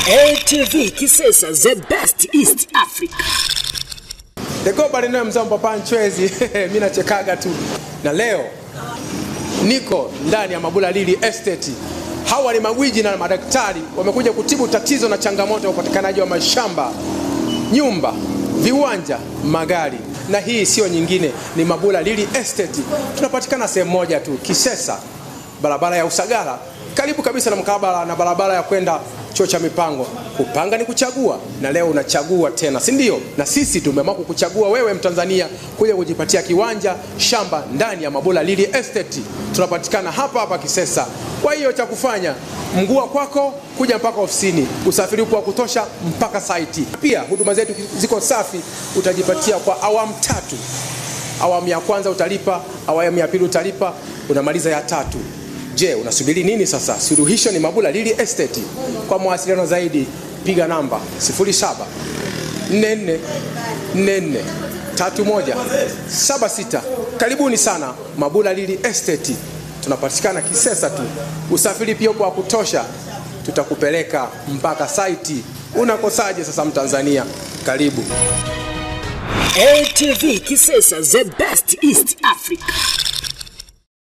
ATV Kisesa, the best East Africa. Deko barino mzambo panchwezi, mimi nachekaga tu. Na leo niko ndani ya Mabula Lili Estate. Hawa ni magwiji na madaktari wamekuja kutibu tatizo na changamoto ya upatikanaji wa mashamba, nyumba, viwanja, magari. Na hii sio nyingine, ni Mabula Lili Estate. Tunapatikana sehemu moja tu, Kisesa, barabara ya Usagara, karibu kabisa na mkabala na barabara ya kwenda chuo cha mipango. Kupanga ni kuchagua, na leo unachagua tena, si ndio? Na sisi tumeamua kukuchagua wewe Mtanzania kuja kujipatia kiwanja, shamba ndani ya Mabula Lili Estate. Tunapatikana hapa hapa Kisesa. Kwa hiyo cha kufanya, mguu kwako kuja mpaka ofisini, usafiri upo wa kutosha mpaka site. Pia huduma zetu ziko safi, utajipatia kwa awamu 3. Awamu ya kwanza utalipa, awamu ya pili utalipa, unamaliza ya 3. Je, unasubiri nini sasa? Suluhisho ni Mabula Lili Estate. Kwa mawasiliano zaidi piga namba 0744443176. Karibuni sana Mabula Lili Estate. Tunapatikana Kisesa tu. Usafiri pia upo wa kutosha. Tutakupeleka mpaka site. Unakosaje sasa Mtanzania? Karibu. ATV Kisesa, the best East Africa.